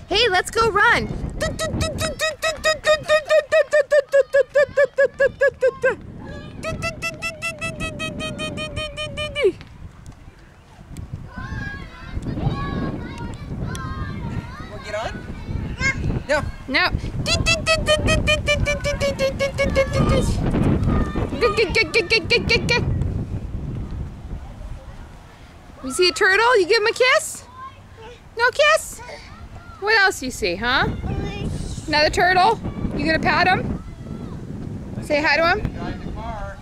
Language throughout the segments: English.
Hey, let's go run. Wanna get on? No. No. You see a turtle? You give him a kiss? No kiss? What else you see, huh? Another turtle? You gonna pat him? Say hi to him? Drive the car.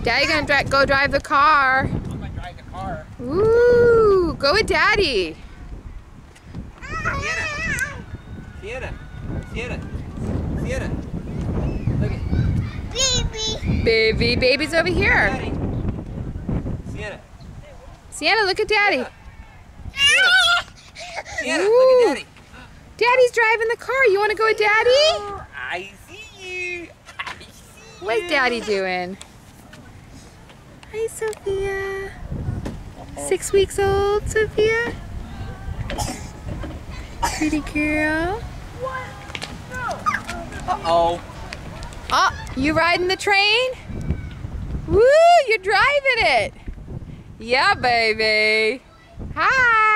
Daddy gonna go drive the car. I'm gonna drive the car. Ooh, go with Daddy. Sienna. Sienna. Sienna. Look at Baby's over here. Daddy. Sienna. Sienna, look at Daddy. Sienna, Ooh. look at Daddy. Daddy's driving the car. You want to go with Daddy? I see you. I see you. What's Daddy doing? Hi, Sophia. 6 weeks old, Sophia. Pretty girl. Uh-oh. Oh, you riding the train? Woo, you're driving it. Yeah, baby. Hi.